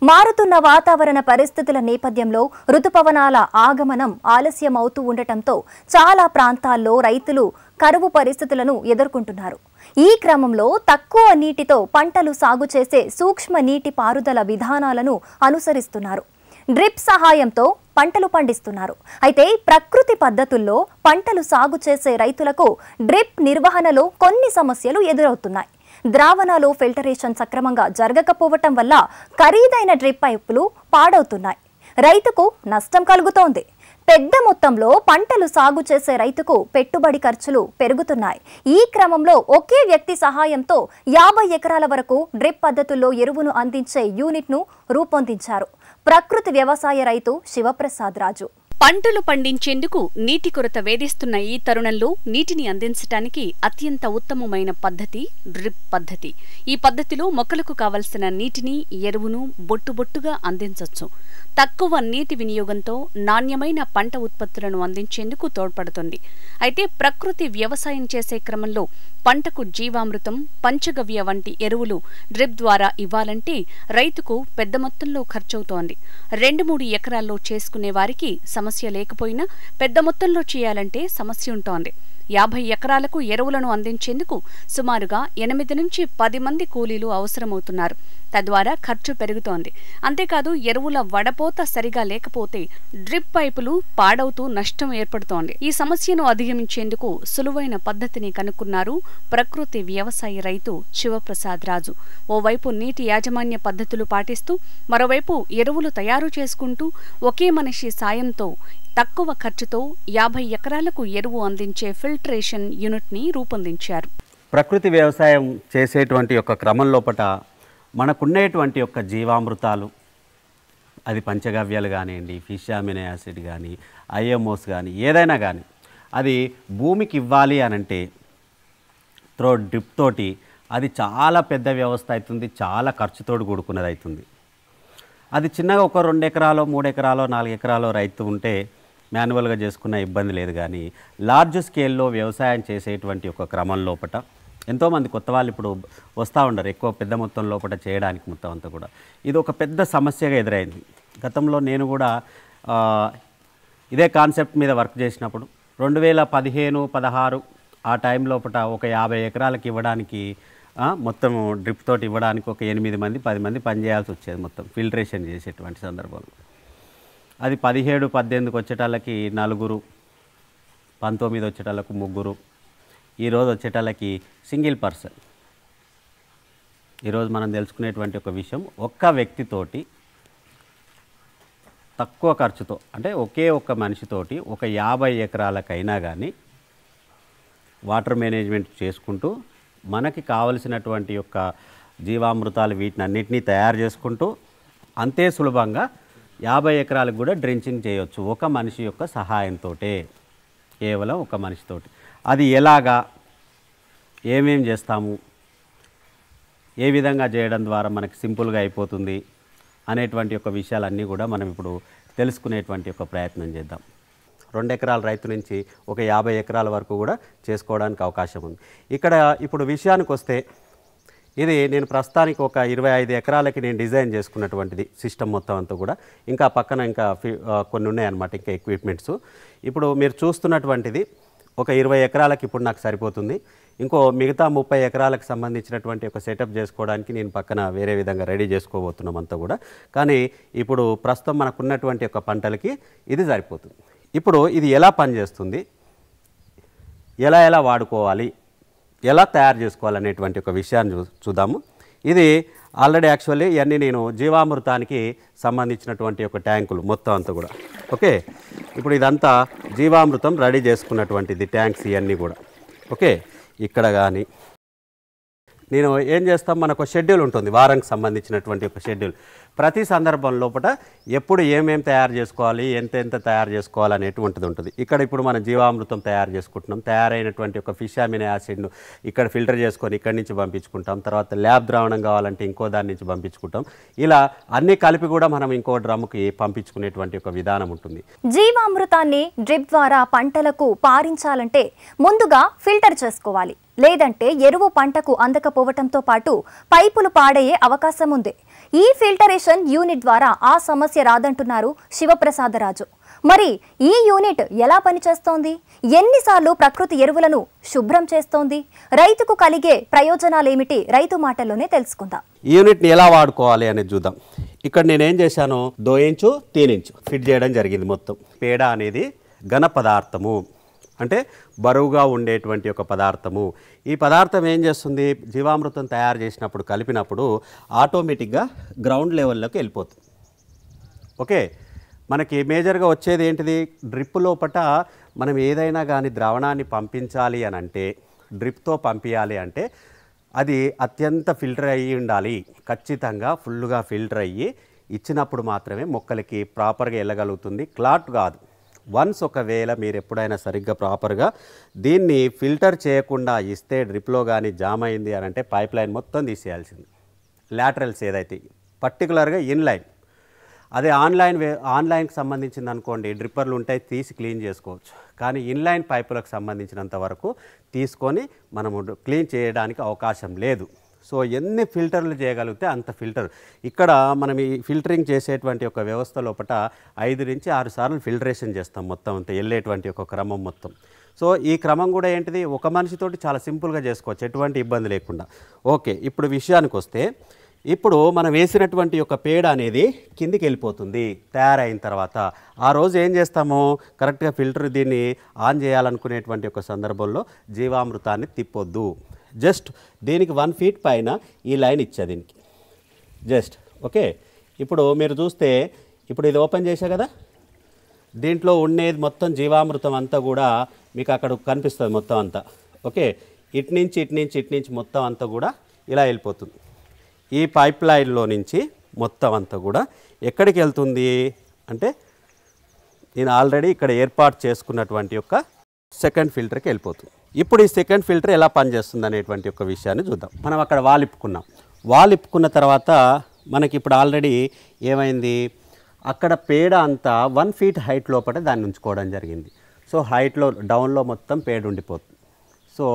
మారుతున్న వాతావరణ పరిస్థితుల నేపథ్యంలో ఋతుపవనాల ఆగమనం ఆలస్యం అవుతూ ఉండటంతో చాలా ప్రాంతాల్లో రైతులు కరువు పరిస్థితులను ఎదుర్కొంటున్నారు. ఈ క్రమంలో తక్కువ నీటితో పంటలు సాగు చేసే సూక్ష్మ నీటి పారుదల విధానాలను అనుసరిస్తున్నారు. డ్రిప్ సహాయంతో పంటలు పండిస్తున్నారు. అయితే ప్రకృతి పద్ధతుల్లో పంటలు సాగు చేసే రైతులకు డ్రిప్ నిర్వహణలో కొన్ని సమస్యలు ఎదురవుతున్నాయి. ద్రావణాలు ఫిల్టరేషన్ సక్రమంగా జరగకపోవటం వల్ల ఖరీదైన డ్రిప్ పైపులు పాడవుతున్నాయి. రైతుకు నష్టం కలుగుతోంది. పెద్ద మొత్తంలో పంటలు సాగు చేసే రైతుకు పెట్టుబడి ఖర్చులు పెరుగుతున్నాయి. ఈ క్రమంలో ఒకే వ్యక్తి సహాయంతో 50 ఎకరాల వరకు డ్రిప్ పద్ధతుల్లో ఎరువును అందించే యూనిట్ను రూపొందించారు ప్రకృతి వ్యవసాయ రైతు శివప్రసాద్ రాజు. పంటలు పండించేందుకు నీటి కొరత వేధిస్తున్న ఈ తరుణంలో నీటిని అందించడానికి అత్యంత ఉత్తమమైన పద్ధతి డ్రిప్ పద్ధతి. ఈ పద్ధతిలో మొక్కలకు కావలసిన నీటిని, ఎరువును బొట్టుబొట్టుగా అందించవచ్చు. తక్కువ నీటి వినియోగంతో నాణ్యమైన పంట ఉత్పత్తులను అందించేందుకు తోడ్పడుతుంది. అయితే ప్రకృతి వ్యవసాయం చేసే క్రమంలో పంటకు జీవామృతం, పంచగవ్య వంటి ఎరువులు డ్రిప్ ద్వారా ఇవ్వాలంటే రైతుకు పెద్ద మొత్తంలో ఖర్చవుతోంది. 2-3 ఎకరాల్లో చేసుకునే వారికి సమస్య లేకపోయినా పెద్ద మొత్తంలో చేయాలంటే సమస్య ఉంటోంది. 50 ఎకరాలకు ఎరువులను అందించేందుకు సుమారుగా 8 నుంచి 10 మంది కూలీలు అవసరమవుతున్నారు. తద్వారా ఖర్చు పెరుగుతోంది. అంతేకాదు ఎరువుల వడపోత సరిగా లేకపోతే డ్రిప్ పైపులు పాడవుతూ నష్టం ఏర్పడుతోంది. ఈ సమస్యను అధిగమించేందుకు సులువైన పద్ధతిని కనుక్కున్నారు ప్రకృతి వ్యవసాయ రైతు శివప్రసాద్ రాజు. ఓవైపు నీటి యాజమాన్య పద్ధతులు పాటిస్తూ మరోవైపు ఎరువులు తయారు చేసుకుంటూ ఒకే మనిషి సాయంతో తక్కువ ఖర్చుతో 50 ఎకరాలకు ఎరువు అందించే ఫిల్టరేషన్ యూనిట్ని రూపొందించారు. ప్రకృతి వ్యవసాయం చేసేటువంటి ఒక క్రమం లోపట మనకున్నటువంటి యొక్క జీవామృతాలు, అది పంచగవ్యాలు కానివ్వండి, ఫిష్ అమినో యాసిడ్ కానీ, ఐఎంఓస్ కానీ, ఏదైనా కానీ అది భూమికి ఇవ్వాలి అనంటే డ్రిప్ తోటి అది చాలా పెద్ద వ్యవస్థ అవుతుంది. చాలా ఖర్చుతోడు కూడుకున్నది అవుతుంది. అది చిన్నగా ఒక 2 ఎకరాలో 3 ఎకరాలో 4 ఎకరాలో రైతు ఉంటే మాన్యువల్గా చేసుకున్న ఇబ్బంది లేదు. కానీ లార్జ్ స్కేల్లో వ్యవసాయం చేసేటువంటి ఒక క్రమం లోపట ఎంతోమంది కొత్త వాళ్ళు ఇప్పుడు వస్తూ ఉండరు ఎక్కువ పెద్ద మొత్తం లోపల చేయడానికి. మొత్తం అంతా కూడా ఇది ఒక పెద్ద సమస్యగా ఎదురైంది. గతంలో నేను కూడా ఇదే కాన్సెప్ట్ మీద వర్క్ చేసినప్పుడు 2015-16 ఆ టైం లోపల ఒక 50 ఎకరాలకు ఇవ్వడానికి మొత్తం డ్రిప్ తోటి ఇవ్వడానికి ఒక 8 మంది 10 మంది పనిచేయాల్సి వచ్చేది మొత్తం ఫిల్టరేషన్ చేసేటువంటి సందర్భంలో. అది 17-18 వచ్చేటాళ్ళకి 4, 19 వచ్చేటాళ్ళకు 3, ఈరోజు వచ్చేటాళ్ళకి సింగిల్ పర్సన్. ఈరోజు మనం తెలుసుకునేటువంటి ఒక విషయం, ఒక్క వ్యక్తితోటి తక్కువ ఖర్చుతో అంటే ఒకే ఒక్క మనిషితోటి ఒక 50 ఎకరాలకైనా కానీ వాటర్ మేనేజ్మెంట్ చేసుకుంటూ మనకి కావలసినటువంటి యొక్క జీవామృతాలు వీటిని అన్నిటినీ తయారు చేసుకుంటూ అంతే సులభంగా 50 ఎకరాలకు కూడా డ్రించింగ్ చేయవచ్చు ఒక మనిషి యొక్క సహాయంతో, కేవలం ఒక మనిషితోటి. అది ఎలాగా, ఏమేం చేస్తాము, ఏ విధంగా చేయడం ద్వారా మనకి సింపుల్గా అయిపోతుంది అనేటువంటి యొక్క విషయాలన్నీ కూడా మనం ఇప్పుడు తెలుసుకునేటువంటి ఒక ప్రయత్నం చేద్దాం. 2 ఎకరాల రైతు నుంచి ఒక 50 ఎకరాల వరకు కూడా చేసుకోవడానికి అవకాశం ఉంది. ఇక్కడ ఇప్పుడు విషయానికి వస్తే ఇది నేను ప్రస్తుతానికి ఒక 25 ఎకరాలకి నేను డిజైన్ చేసుకున్నటువంటిది సిస్టమ్ మొత్తం అంతా కూడా. ఇంకా పక్కన ఇంకా కొన్ని ఉన్నాయన్నమాట ఇంకా ఎక్విప్మెంట్స్. ఇప్పుడు మీరు చూస్తున్నటువంటిది ఒక 20 ఎకరాలకి ఇప్పుడు నాకు సరిపోతుంది. ఇంకో మిగతా 30 ఎకరాలకు సంబంధించినటువంటి ఒక సెటప్ చేసుకోవడానికి నేను పక్కన వేరే విధంగా రెడీ చేసుకోబోతున్నాం అంతా కూడా. కానీ ఇప్పుడు ప్రస్తుతం మనకున్నటువంటి ఒక పంటలకి ఇది సరిపోతుంది. ఇప్పుడు ఇది ఎలా పనిచేస్తుంది, ఎలా వాడుకోవాలి, ఎలా తయారు చేసుకోవాలనేటువంటి ఒక విషయాన్ని చూద్దాము. ఇది ఆల్రెడీ యాక్చువల్లీ ఇవన్నీ నేను జీవామృతానికి సంబంధించినటువంటి ఒక ట్యాంకులు మొత్తం అంతా కూడా. ఓకే, ఇప్పుడు ఇదంతా జీవామృతం రెడీ చేసుకున్నటువంటిది ట్యాంక్స్ ఇవన్నీ కూడా. ఓకే, ఇక్కడ కానీ నేను ఏం చేస్తాం, మనకు షెడ్యూల్ ఉంటుంది, వారానికి సంబంధించినటువంటి ఒక షెడ్యూల్. ప్రతి సందర్భం లోపల ఎప్పుడు ఏమేమి తయారు చేసుకోవాలి, ఎంత తయారు చేసుకోవాలి అనేటువంటిది ఉంటుంది. ఇక్కడ ఇప్పుడు మనం జీవామృతం తయారు చేసుకుంటున్నాం. తయారైనటువంటి ఒక ఫిష్ అమినో యాసిడ్ను ఇక్కడ ఫిల్టర్ చేసుకొని ఇక్కడి నుంచి పంపించుకుంటాం. తర్వాత ల్యాబ్ ద్రావణం కావాలంటే ఇంకో దాని నుంచి పంపించుకుంటాం. ఇలా అన్నీ కలిపి కూడా మనం ఇంకో డ్రమ్కి పంపించుకునేటువంటి ఒక విధానం ఉంటుంది. జీవామృతాన్ని డ్రిప్ ద్వారా పంటలకు పారించాలంటే ముందుగా ఫిల్టర్ చేసుకోవాలి. లేదంటే ఎరువు పంటకు అందకపోవటంతో పాటు పైపులు పాడయ్యే అవకాశం ఉంది. ఈ ఫిల్టరేషన్ యూనిట్ ద్వారా ఆ సమస్య రాదంటున్నారు శివప్రసాదరాజు. మరి ఈ యూనిట్ ఎలా పనిచేస్తోంది? ఎన్నిసార్లు ప్రకృతి ఎరువులను శుభ్రం చేస్తోంది? రైతుకు కలిగే ప్రయోజనాలేమిటి? రైతు మాటల్లోనే తెలుసుకుందాం. ఈ యూనిట్ని ఎలా వాడుకోవాలి అనేది చూద్దాం. ఇక్కడ నేనేం చేశాను, 2 ఇంచు 3 ఇంచు ఫిట్ చేయడం జరిగింది. మొత్తం పేడ అనేది ఘన పదార్థము, అంటే బరువుగా ఉండేటువంటి ఒక పదార్థము. ఈ పదార్థం ఏం చేస్తుంది, జీవామృతం తయారు చేసినప్పుడు కలిపినప్పుడు ఆటోమేటిక్గా గ్రౌండ్ లెవెల్లోకి వెళ్ళిపోతుంది. ఓకే, మనకి మేజర్గా వచ్చేది ఏంటిది, డ్రిప్ లోపట మనం ఏదైనా కానీ ద్రావణాన్ని పంపించాలి అని అంటే, డ్రిప్తో పంపించాలి అంటే అది అత్యంత ఫిల్టర్ అయ్యి ఉండాలి. ఖచ్చితంగా ఫుల్గా ఫిల్టర్ అయ్యి ఇచ్చినప్పుడు మాత్రమే మొక్కలకి ప్రాపర్గా వెళ్ళగలుగుతుంది, క్లాట్ కాదు. వన్స్ ఒకవేళ మీరు ఎప్పుడైనా సరిగ్గా ప్రాపర్గా దీన్ని ఫిల్టర్ చేయకుండా ఇస్తే డ్రిప్లో కానీ జామ్ అయింది అని అంటే పైప్ లైన్ మొత్తం తీసేయాల్సింది. లాటరల్స్ ఏదైతే పర్టికులర్గా ఇన్లైన్, అదే ఆన్లైన్కి సంబంధించింది అనుకోండి, డ్రిప్పర్లు ఉంటాయి తీసి క్లీన్ చేసుకోవచ్చు. కానీ ఇన్లైన్ పైపులకు సంబంధించినంత వరకు తీసుకొని మనము క్లీన్ చేయడానికి అవకాశం లేదు. సో ఎన్ని ఫిల్టర్లు చేయగలిగితే అంత ఫిల్టర్. ఇక్కడ మనం ఈ ఫిల్టరింగ్ చేసేటువంటి ఒక వ్యవస్థ లోపల 5 నుంచి 6 సార్లు ఫిల్టరేషన్ చేస్తాం మొత్తం అంతా వెళ్ళేటువంటి ఒక క్రమం మొత్తం. సో ఈ క్రమం కూడా ఏంటిది, ఒక మనిషితోటి చాలా సింపుల్గా చేసుకోవచ్చు, ఎటువంటి ఇబ్బంది లేకుండా. ఓకే, ఇప్పుడు విషయానికి వస్తే, ఇప్పుడు మనం వేసినటువంటి ఒక పేడ అనేది కిందికి వెళ్ళిపోతుంది తయారైన తర్వాత. ఆ రోజు ఏం చేస్తాము, కరెక్ట్గా ఫిల్టర్ దీన్ని ఆన్ చేయాలనుకునేటువంటి ఒక సందర్భంలో జీవామృతాన్ని తిప్పొద్దు. జస్ట్ దీనికి 1 ఫీట్ పైన ఈ లైన్ ఇచ్చా దీనికి జస్ట్. ఓకే, ఇప్పుడు మీరు చూస్తే, ఇప్పుడు ఇది ఓపెన్ చేశా కదా, దీంట్లో ఉండేది మొత్తం జీవామృతం అంతా కూడా మీకు అక్కడ కనిపిస్తుంది మొత్తం అంతా. ఓకే, ఇటు నుంచి మొత్తం అంతా కూడా ఇలా వెళ్ళిపోతుంది. ఈ పైప్ లైన్లో నుంచి మొత్తం అంతా కూడా ఎక్కడికి వెళ్తుంది అంటే, నేను ఆల్రెడీ ఇక్కడ ఏర్పాటు చేసుకున్నటువంటి యొక్క సెకండ్ ఫిల్టర్కి వెళ్ళిపోతుంది. ఇప్పుడు ఈ సెకండ్ ఫిల్టర్ ఎలా పనిచేస్తుంది అనేటువంటి ఒక విషయాన్ని చూద్దాం. మనం అక్కడ వాల్ ఇప్పుకున్న తర్వాత మనకి ఇప్పుడు ఆల్రెడీ ఏమైంది, అక్కడ పేడ అంతా 1 ఫీట్ హైట్ లోపల దాన్ని ఉంచుకోవడం జరిగింది. సో హైట్లో డౌన్లో మొత్తం పేడ ఉండిపోతుంది. సో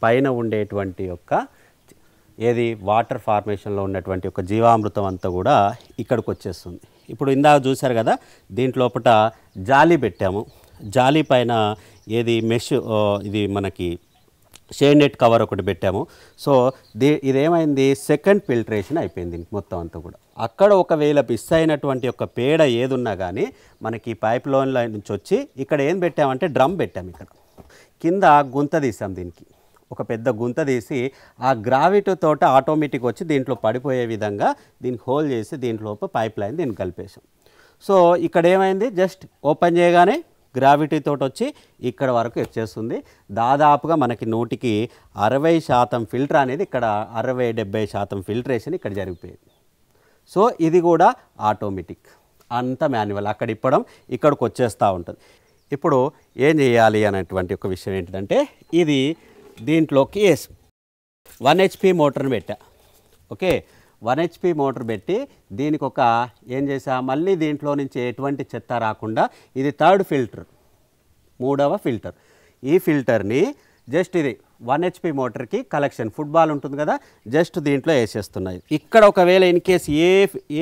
పైన ఉండేటువంటి యొక్క ఏది వాటర్ ఫార్మేషన్లో ఉన్నటువంటి ఒక జీవామృతం అంతా కూడా ఇక్కడికి వచ్చేస్తుంది. ఇప్పుడు ఇందాక చూశారు కదా, దీంట్లోపట జాలీ పెట్టాము. జాలీ పైన ఏది మెష్, ఇది మనకి షేడ్ నెట్ కవర్ ఒకటి పెట్టాము. సో ఇదేమైంది, సెకండ్ ఫిల్టరేషన్ అయిపోయింది మొత్తం అంతా కూడా. అక్కడ ఒకవేళ మిస్ అయినటువంటి ఒక పేడ ఏదున్నా కానీ మనకి పైప్ లైన్లో నుంచి వచ్చి ఇక్కడ ఏం పెట్టామంటే డ్రమ్ పెట్టాము. ఇక్కడ కింద గుంత తీసాం, దీనికి ఒక పెద్ద గుంత తీసి ఆ గ్రావిటీ తోట ఆటోమేటిక్ వచ్చి దీంట్లో పడిపోయే విధంగా దీనికి హోల్ చేసి దీంట్లోపు పైప్ లైన్ దీన్ని కలిపేసాం. సో ఇక్కడ ఏమైంది, జస్ట్ ఓపెన్ చేయగానే గ్రావిటీ తోటి వచ్చి ఇక్కడ వరకు వచ్చేస్తుంది. దాదాపుగా మనకి 100కి 60% ఫిల్టర్ అనేది ఇక్కడ 60-70% ఫిల్టరేషన్ ఇక్కడ జరిగిపోయింది. సో ఇది కూడా ఆటోమేటిక్, అంత మాన్యువల్. అక్కడ ఇప్పడం ఇక్కడికి వచ్చేస్తూ ఉంటుంది. ఇప్పుడు ఏం చేయాలి అనేటువంటి ఒక విషయం ఏంటిదంటే, ఇది దీంట్లోకి 1 HP మోటార్ని పెట్టా. ఓకే, 1 HP మోటార్ పెట్టి దీనికి ఒక ఏం చేసా, మళ్ళీ దీంట్లో నుంచి ఎటువంటి చెత్త రాకుండా ఇది 3rd ఫిల్టర్, 3వ ఫిల్టర్. ఈ ఫిల్టర్ని జస్ట్ ఇది 1 HP మోటార్కి కలెక్షన్, ఫుట్బాల్ ఉంటుంది కదా, జస్ట్ దీంట్లో వేసేస్తున్నాయి. ఇక్కడ ఒకవేళ ఇన్ కేసు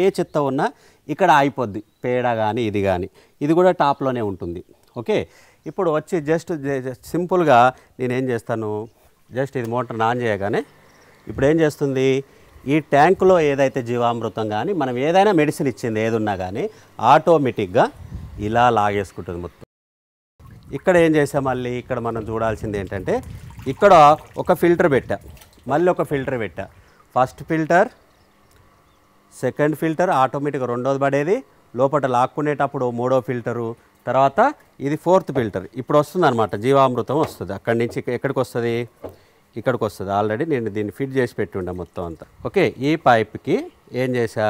ఏ చెత్త ఉన్నా ఇక్కడ ఆగిపోద్ది, పేడ కానీ ఇది కానీ, ఇది కూడా టాప్లోనే ఉంటుంది. ఓకే, ఇప్పుడు వచ్చి జస్ట్ సింపుల్గా నేనేం చేస్తాను, జస్ట్ ఇది మోటార్ ఆన్ చేయగానే ఇప్పుడు ఏం చేస్తుంది, ఈ ట్యాంకులో ఏదైతే జీవామృతం కానీ మనం ఏదైనా మెడిసిన్ ఇచ్చింది ఏదున్నా కానీ ఆటోమేటిక్గా ఇలా లాగేసుకుంటుంది మొత్తం. ఇక్కడ ఏం చేసాం, మళ్ళీ ఇక్కడ మనం చూడాల్సింది ఏంటంటే, ఇక్కడ ఒక ఫిల్టర్ పెట్టా, మళ్ళీ ఒక ఫిల్టర్ పెట్టా. ఫస్ట్ ఫిల్టర్, సెకండ్ ఫిల్టర్ ఆటోమేటిక్గా 2వది పడేది, లోపల లాక్కునేటప్పుడు 3వ ఫిల్టరు, తర్వాత ఇది 4th ఫిల్టర్. ఇప్పుడు వస్తుంది అనమాట, జీవామృతం వస్తుంది. అక్కడి నుంచి ఎక్కడికి వస్తుంది, ఇక్కడికి వస్తుంది. ఆల్రెడీ నేను దీన్ని ఫిట్ చేసి పెట్టుండే మొత్తం అంతా. ఓకే, ఈ పైప్కి ఏం చేసా,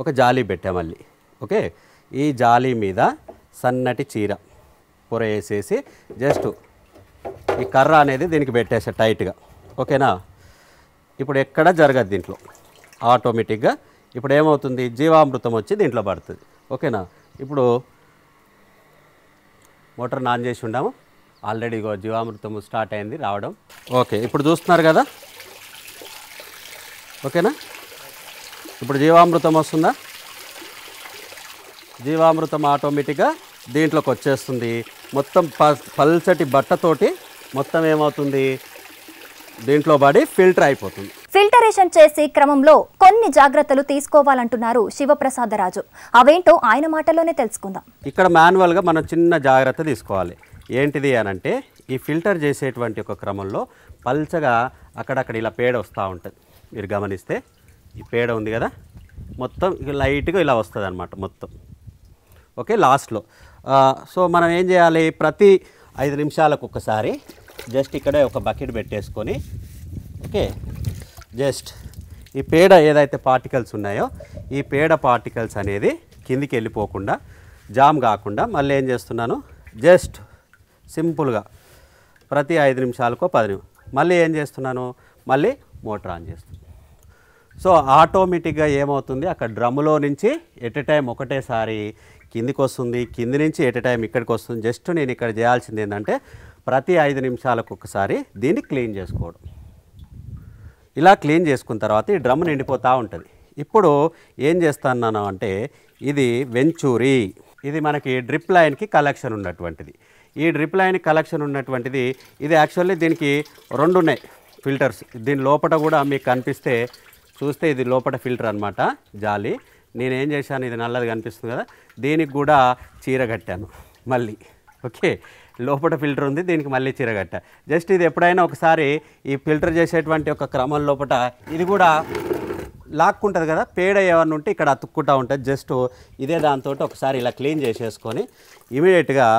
ఒక జాలీ పెట్టా మళ్ళీ. ఓకే, ఈ జాలీ మీద సన్నటి చీర పొర వేసేసి జస్ట్ ఈ కర్ర అనేది దీనికి పెట్టేసా టైట్గా. ఓకేనా, ఇప్పుడు ఎక్కడ జరగదు దీంట్లో, ఆటోమేటిక్గా ఇప్పుడు ఏమవుతుంది, జీవామృతం వచ్చి దీంట్లో పడుతుంది. ఓకేనా, ఇప్పుడు మోటార్ ఆన్ చేసి ఉండాము, ఆల్రెడీ జీవామృతం స్టార్ట్ అయింది రావడం. ఓకే, ఇప్పుడు చూస్తున్నారు కదా, ఓకేనా. ఇప్పుడు జీవామృతం వస్తుందా? జీవామృతం ఆటోమేటిక్గా దీంట్లోకి వచ్చేస్తుంది. మొత్తం పల్చటి బట్టతోటి మొత్తం ఏమవుతుంది, దీంట్లో పడి ఫిల్టర్ అయిపోతుంది. ఫిల్టరేషన్ చేసే క్రమంలో కొన్ని జాగ్రత్తలు తీసుకోవాలంటున్నారు శివప్రసాదరాజు. అవేంటో ఆయన మాటలోనే తెలుసుకుందాం. ఇక్కడ మాన్యువల్గా మనం చిన్న జాగ్రత్త తీసుకోవాలి. ఏంటిది అనంటే, ఈ ఫిల్టర్ చేసేటువంటి ఒక క్రమంలో పల్చగా అక్కడక్కడ ఇలా పేడ వస్తూ ఉంటుంది. మీరు గమనిస్తే ఈ పేడ ఉంది కదా, మొత్తం లైట్గా ఇలా వస్తుంది అనమాట మొత్తం. ఓకే, లాస్ట్లో సో మనం ఏం చేయాలి, ప్రతి 5 నిమిషాలకు ఒకసారి జస్ట్ ఇక్కడ ఒక బకెట్ పెట్టేసుకొని, ఓకే, జస్ట్ ఈ పేడ ఏదైతే పార్టికల్స్ ఉన్నాయో ఈ పేడ పార్టికల్స్ అనేది కిందికి వెళ్ళిపోకుండా, జామ్ కాకుండా మళ్ళీ ఏం చేస్తున్నాను, జస్ట్ సింపుల్గా ప్రతి 5 నిమిషాలకో 10 నిమిషాలు మళ్ళీ ఏం చేస్తున్నాను, మళ్ళీ మోటార్ ఆన్ చేస్తున్నాను. సో ఆటోమేటిక్గా ఏమవుతుంది, అక్కడ డ్రమ్ములో నుంచి ఎట్ ఎ టైం ఒకటేసారి కిందికి వస్తుంది, కింది నుంచి ఎట్ ఎ టైం ఇక్కడికి వస్తుంది. జస్ట్ నేను ఇక్కడ చేయాల్సింది ఏంటంటే, ప్రతి 5 నిమిషాలకు ఒకసారి దీన్ని క్లీన్ చేసుకోవడం. ఇలా క్లీన్ చేసుకున్న తర్వాత ఈ డ్రమ్ నిండిపోతూ ఉంటుంది. ఇప్పుడు ఏం చేస్తున్నాను అంటే, ఇది వెంచూరి, ఇది మనకి డ్రిప్ లైన్కి కలెక్షన్ ఉన్నటువంటిది. ఈ డ్రిప్ లైన్ కలెక్షన్ ఉన్నటువంటిది ఇది యాక్చువల్లీ దీనికి 2 ఉన్నాయి ఫిల్టర్స్. దీని లోపల కూడా మీకు కనిపిస్తే చూస్తే ఇది లోపల ఫిల్టర్ అనమాట, జాలి. నేనేం చేశాను, ఇది నల్లది కనిపిస్తుంది కదా, దీనికి కూడా చీర కట్టాను మళ్ళీ. ఓకే, లోపల ఫిల్టర్ ఉంది, దీనికి మళ్ళీ చీర కట్టా. జస్ట్ ఇది ఎప్పుడైనా ఒకసారి ఈ ఫిల్టర్ చేసేటువంటి ఒక క్రమం లోపల ఇది కూడా లాక్కుంటుంది కదా, పేడ ఏమన్నా ఉంటే ఇక్కడ అతుక్కుంటూ ఉంటుంది. జస్ట్ ఇదే దాంతో ఒకసారి ఇలా క్లీన్ చేసేసుకొని ఇమీడియట్గా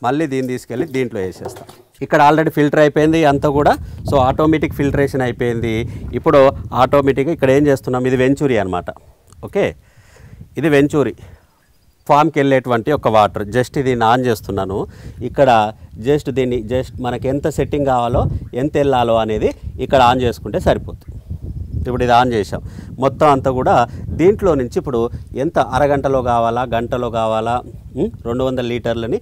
మళ్ళీ దీన్ని తీసుకెళ్ళి దీంట్లో వేసేస్తాం. ఇక్కడ ఆల్రెడీ ఫిల్టర్ అయిపోయింది అంతా కూడా. సో ఆటోమేటిక్ ఫిల్టరేషన్ అయిపోయింది. ఇప్పుడు ఆటోమేటిక్గా ఇక్కడ ఏం చేస్తున్నాం, ఇది వెంచూరి అనమాట. ఓకే, ఇది వెంచూరి ఫామ్కి వెళ్ళేటువంటి ఒక వాటర్. జస్ట్ ఇది ఆన్ చేస్తున్నాను. ఇక్కడ జస్ట్ దీన్ని మనకి ఎంత సెట్టింగ్ కావాలో, ఎంత వెళ్ళాలో అనేది ఇక్కడ ఆన్ చేసుకుంటే సరిపోతుంది. ఇప్పుడు ఇది ఆన్ చేసాం. మొత్తం అంతా కూడా దీంట్లో నుంచి ఇప్పుడు ఎంత అరగంటలో కావాలా, గంటలో కావాలా, 200 లీటర్లని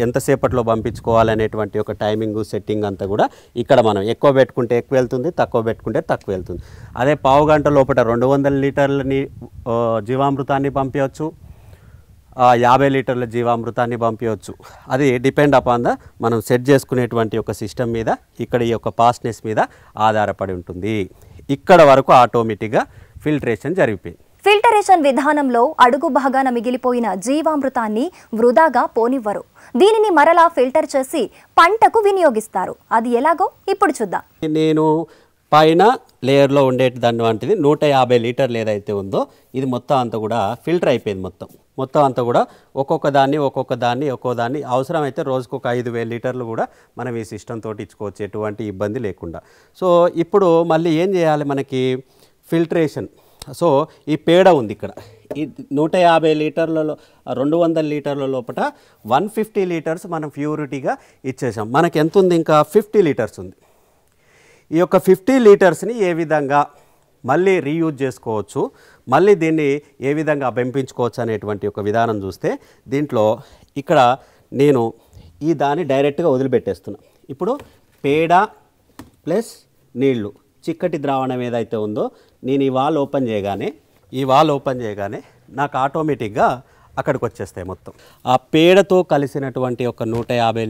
ఎంతసేపట్లో పంపించుకోవాలనేటువంటి ఒక టైమింగ్ సెట్టింగ్ అంతా కూడా ఇక్కడ మనం ఎక్కువ పెట్టుకుంటే ఎక్కువ వెళ్తుంది, తక్కువ పెట్టుకుంటే తక్కువ వెళ్తుంది. అదే పావు గంట లోపల 200 లీటర్లని జీవామృతాన్ని పంపించవచ్చు, 50 లీటర్ల జీవామృతాన్ని పంపించవచ్చు. అది డిపెండ్ అపాన్ మనం సెట్ చేసుకునేటువంటి ఒక సిస్టమ్ మీద, ఇక్కడ ఈ యొక్క ఫాస్ట్నెస్ మీద ఆధారపడి ఉంటుంది. ఇక్కడ వరకు ఆటోమేటిక్గా ఫిల్టరేషన్ జరిగిపోయింది. ఫిల్టరేషన్ విధానంలో అడుగు భాగాన మిగిలిపోయిన జీవామృతాన్ని వృధాగా పోనివ్వరు. దీనిని మరలా ఫిల్టర్ చేసి పంటకు వినియోగిస్తారు. అది ఎలాగో ఇప్పుడు చూద్దాం. నేను పైన లేయర్లో ఉండేటి దాని వంటిది 150 లీటర్లు ఏదైతే ఉందో ఇది మొత్తం అంతా కూడా ఫిల్టర్ అయిపోయింది. మొత్తం అంతా కూడా ఒక్కొక్క దాన్ని అవసరమైతే రోజుకు ఒక 5000 లీటర్లు కూడా మనం ఈ సిస్టమ్ తోటి ఇచ్చుకోవచ్చు, ఎటువంటి ఇబ్బంది లేకుండా. సో ఇప్పుడు మళ్ళీ ఏం చేయాలి, మనకి ఫిల్టరేషన్. సో ఈ పేడ ఉంది ఇక్కడ, ఈ 150 లీటర్లలో 200 లీటర్ల లోపల 150 లీటర్స్ మనం ప్యూరిటీగా ఇచ్చేసాం. మనకి ఎంత ఉంది, ఇంకా 50 లీటర్స్ ఉంది. ఈ యొక్క 50 లీటర్స్ని ఏ విధంగా మళ్ళీ రీయూజ్ చేసుకోవచ్చు, మళ్ళీ దీన్ని ఏ విధంగా పెంపించుకోవచ్చు అనేటువంటి ఒక విధానం చూస్తే, దీంట్లో ఇక్కడ నేను ఈ దాన్ని డైరెక్ట్గా వదిలిపెట్టేస్తున్నాను. ఇప్పుడు పేడ ప్లస్ నీళ్లు చిక్కటి ద్రావణం ఏదైతే ఉందో, నేను ఈ వాల్ ఓపెన్ చేయగానే నాకు ఆటోమేటిక్గా అక్కడికి వచ్చేస్తాయి. మొత్తం ఆ పేడతో కలిసినటువంటి ఒక 150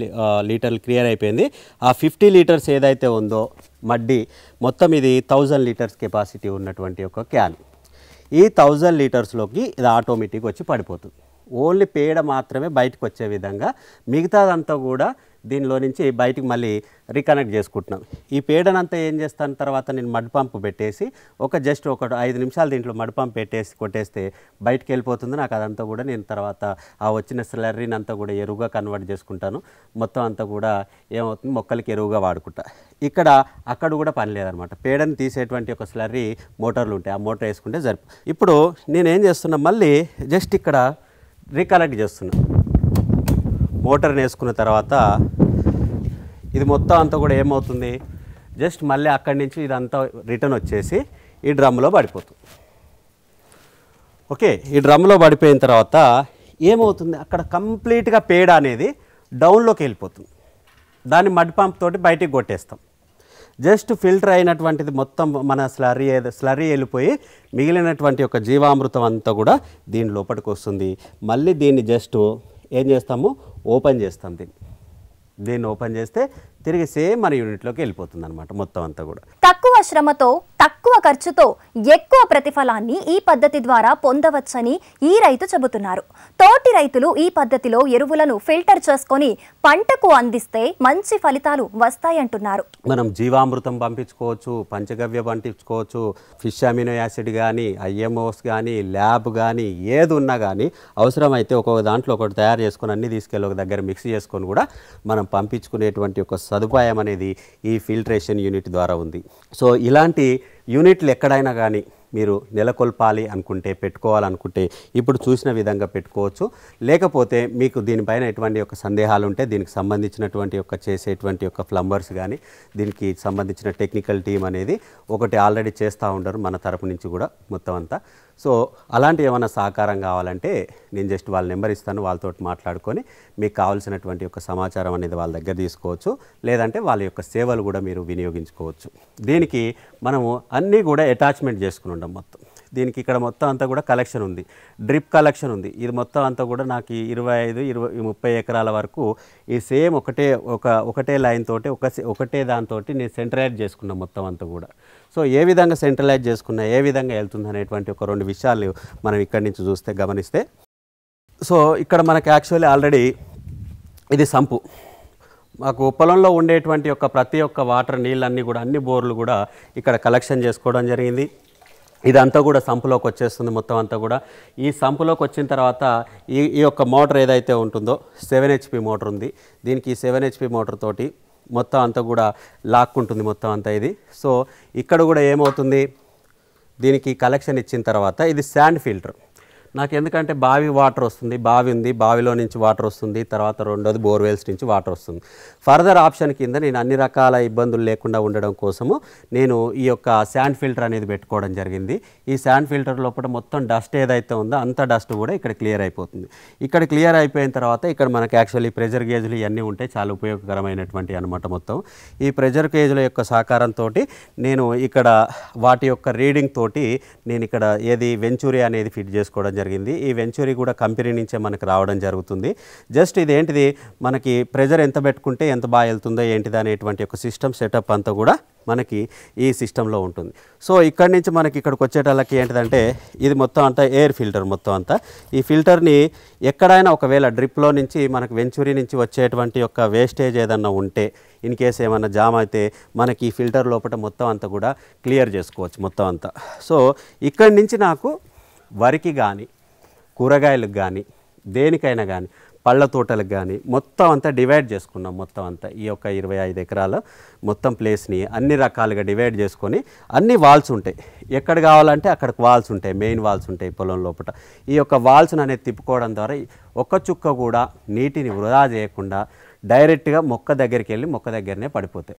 లీటర్లు క్లియర్ అయిపోయింది. ఆ 50 లీటర్స్ ఏదైతే ఉందో మడ్డి, మొత్తం ఇది 1000 లీటర్స్ కెపాసిటీ ఉన్నటువంటి ఒక క్యాన్. ఈ 1000 లీటర్స్లోకి ఇది ఆటోమేటిక్గా వచ్చి పడిపోతుంది. ఓన్లీ పేడ మాత్రమే బయటకు వచ్చే విధంగా, మిగతాదంతా కూడా దీనిలో నుంచి బయటికి మళ్ళీ రీకనెక్ట్ చేసుకుంటున్నాం. ఈ పేడనంతా ఏం చేస్తాను, తర్వాత నేను మడ్ పంపు పెట్టేసి జస్ట్ ఒక 5 నిమిషాలు దీంట్లో మడ్ పంప్ పెట్టేసి కొట్టేస్తే బయటికి వెళ్ళిపోతుంది. నాకు అదంతా కూడా నేను తర్వాత ఆ వచ్చిన స్లర్రీని అంతా కూడా ఎరువుగా కన్వర్ట్ చేసుకుంటాను. మొత్తం అంతా కూడా ఏమవుతుంది, మొక్కలకి ఎరువుగా వాడుకుంటా. అక్కడ కూడా పని లేదనమాట. పేడని తీసేటువంటి ఒక స్లర్రీ మోటార్లు ఉంటాయి, ఆ మోటార్ వేసుకుంటే ఇప్పుడు నేనేం చేస్తున్నా, మళ్ళీ జస్ట్ ఇక్కడ రీకనెక్ట్ చేస్తున్నా. మోటార్ని వేసుకున్న తర్వాత ఇది మొత్తం అంతా కూడా ఏమవుతుంది, జస్ట్ మళ్ళీ అక్కడి నుంచి ఇదంతా రిటర్న్ వచ్చేసి ఈ డ్రమ్లో పడిపోతుంది. ఓకే, ఈ డ్రమ్లో పడిపోయిన తర్వాత ఏమవుతుంది, అక్కడ కంప్లీట్గా పేడ అనేది డౌన్లోకి వెళ్ళిపోతుంది. దాన్ని మడ్ పంప్ తోటి బయటికి కొట్టేస్తాం. జస్ట్ ఫిల్టర్ అయినటువంటిది మొత్తం మన స్లర్రీ వెళ్ళిపోయి మిగిలినటువంటి ఒక జీవామృతం అంతా కూడా దీని లోపలికి వస్తుంది. మళ్ళీ దీన్ని జస్ట్ ఏం చేస్తాము, ఓపెన్ చేస్తాం. దీన్ని ఓపెన్ చేస్తే తిరిగి సేమ్ మన యూనిట్లోకి వెళ్ళిపోతుంది అనమాట మొత్తం అంతా కూడా. తక్కువ శ్రమతో తక్కువ ఖర్చుతో ఎక్కువ ప్రతిఫలాన్ని ఈ పద్ధతి ద్వారా పొందవచ్చని ఈ రైతు చెబుతున్నారు. తోటి రైతులు ఈ పద్ధతిలో ఎరువులను ఫిల్టర్ చేసుకొని పంటకు అందిస్తే మంచి ఫలితాలు వస్తాయంటున్నారు. మనం జీవామృతం పంపించుకోవచ్చు, పంచగవ్య పంపించుకోవచ్చు, ఫిష్ అమినో యాసిడ్ కానీ, ఐఎంఓస్ కానీ, ల్యాబ్ కానీ, ఏది ఉన్నా కానీ అవసరమైతే ఒక్కొక్క దాంట్లో ఒకటి తయారు చేసుకొని అన్ని తీసుకెళ్ళి ఒక దగ్గర మిక్స్ చేసుకొని కూడా మనం పంపించుకునేటువంటి ఒక సదుపాయం అనేది ఈ ఫిల్ట్రేషన్ యూనిట్ ద్వారా ఉంది. సో ఇలాంటి యూనిట్లు ఎక్కడైనా కానీ మీరు నెలకొల్పాలి అనుకుంటే, పెట్టుకోవాలనుకుంటే ఇప్పుడు చూసిన విధంగా పెట్టుకోవచ్చు. లేకపోతే మీకు దీనిపైన ఎటువంటి ఒక సందేహాలు ఉంటే దీనికి సంబంధించినటువంటి ఒక చేసేటువంటి ఒక ప్లంబర్స్ కానీ, దీనికి సంబంధించిన టెక్నికల్ టీం అనేది ఒకటి ఆల్రెడీ చేస్తూ ఉంటారు మన తరపు నుంచి కూడా మొత్తం అంతా. సో అలాంటి ఏమైనా సహకారం కావాలంటే నేను జస్ట్ వాళ్ళ నెంబర్ ఇస్తాను, వాళ్ళతో మాట్లాడుకొని మీకు కావాల్సినటువంటి ఒక సమాచారం అనేది వాళ్ళ దగ్గర తీసుకోవచ్చు. లేదంటే వాళ్ళ యొక్క సేవలు కూడా మీరు వినియోగించుకోవచ్చు. దీనికి మనము అన్నీ కూడా అటాచ్మెంట్ చేసుకుని ఉంటాం మొత్తం. దీనికి ఇక్కడ మొత్తం అంతా కూడా కలెక్షన్ ఉంది, డ్రిప్ కలెక్షన్ ఉంది. ఇది మొత్తం అంతా కూడా నాకు 25-30 ఎకరాల వరకు ఈ సేమ్ ఒకటే లైన్ తోటి ఒకటే దాంతో నేను సెంట్రలైజ్ చేసుకున్నాను మొత్తం అంతా కూడా. సో ఏ విధంగా సెంట్రలైజ్ చేసుకున్నా, ఏ విధంగా వెళ్తుంది అనేటువంటి ఒక 2 విషయాలు మనం ఇక్కడి నుంచి చూస్తే గమనిస్తే, సో ఇక్కడ మనకి యాక్చువల్లీ ఆల్రెడీ ఇది సంపు. మాకు పొలంలో ఉండేటువంటి ఒక ప్రతి ఒక్క వాటర్ నీళ్ళన్నీ కూడా అన్ని బోర్లు కూడా ఇక్కడ కలెక్షన్ చేసుకోవడం జరిగింది. ఇదంతా కూడా సంపులోకి వచ్చేస్తుంది మొత్తం అంతా కూడా. ఈ సంపులోకి వచ్చిన తర్వాత ఈ యొక్క మోటార్ ఏదైతే ఉంటుందో 7 HP మోటార్ ఉంది. దీనికి 7 HP మోటార్ తోటి మొత్తం అంతా కూడా లాక్కుంటుంది మొత్తం అంతా ఇది. సో ఇక్కడ కూడా ఏమవుతుంది, దీనికి కలెక్షన్ ఇచ్చిన తర్వాత ఇది శాండ్ ఫిల్టర్. నాకు ఎందుకంటే బావి వాటర్ వస్తుంది, బావి ఉంది, బావిలో నుంచి వాటర్ వస్తుంది, తర్వాత రెండోది బోర్వెల్స్ నుంచి వాటర్ వస్తుంది. ఫర్దర్ ఆప్షన్ కింద నేను అన్ని రకాల ఇబ్బందులు లేకుండా ఉండడం కోసము నేను ఈ యొక్క శాండ్ ఫిల్టర్ అనేది పెట్టుకోవడం జరిగింది. ఈ శాండ్ ఫిల్టర్ లోపల మొత్తం డస్ట్ ఏదైతే ఉందో అంత డస్ట్ కూడా ఇక్కడ క్లియర్ అయిపోతుంది. ఇక్కడ క్లియర్ అయిపోయిన తర్వాత ఇక్కడ మనకి యాక్చువల్లీ ప్రెజర్ గేజ్లు ఇవన్నీ ఉంటాయి, చాలా ఉపయోగకరమైనటువంటి అనమాట మొత్తం. ఈ ప్రెజర్ గేజ్ల యొక్క సహకారంతో నేను ఇక్కడ వాటి యొక్క రీడింగ్ తోటి నేను ఇక్కడ ఏది వెంచూరీ అనేది ఫిట్ చేసుకోవడం జరిగింది. ఈ వెంచూరీ కూడా కంపెనీ నుంచే మనకు రావడం జరుగుతుంది. జస్ట్ ఇదేంటిది, మనకి ప్రెజర్ ఎంత పెట్టుకుంటే ఎంత బాగా వెళ్తుందో ఏంటిది అనేటువంటి ఒక సిస్టమ్ సెటప్ అంతా కూడా మనకి ఈ సిస్టంలో ఉంటుంది. సో ఇక్కడి నుంచి మనకి ఇక్కడికి వచ్చేటళ్ళకి ఏంటిదంటే ఇది మొత్తం అంతా ఎయిర్ ఫిల్టర్ మొత్తం అంతా. ఈ ఫిల్టర్ని ఎక్కడైనా ఒకవేళ డ్రిప్లో నుంచి మనకు వెంచూరీ నుంచి వచ్చేటువంటి ఒక వేస్టేజ్ ఏదన్నా ఉంటే, ఇన్ కేస్ ఏమన్నా జామ్ అయితే మనకి ఈ ఫిల్టర్ లోపల మొత్తం అంతా కూడా క్లియర్ చేసుకోవచ్చు మొత్తం అంతా. సో ఇక్కడి నుంచి నాకు వరికి కానీ, కూరగాయలకు కానీ, దేనికైనా కానీ, పళ్ళ తోటలకు కానీ మొత్తం అంతా డివైడ్ చేసుకున్నాం మొత్తం అంతా. ఈ యొక్క 25 ఎకరాల మొత్తం ప్లేస్ని అన్ని రకాలుగా డివైడ్ చేసుకొని అన్ని వాల్స్ ఉంటాయి. ఎక్కడ కావాలంటే అక్కడికి వాల్స్ ఉంటాయి, మెయిన్ వాల్స్ ఉంటాయి పొలం లోపల. ఈ యొక్క వాల్స్ని అనేది తిప్పుకోవడం ద్వారా ఒక్క చుక్క కూడా నీటిని వృధా చేయకుండా డైరెక్ట్గా మొక్క దగ్గరికి వెళ్ళి మొక్క దగ్గరనే పడిపోతాయి.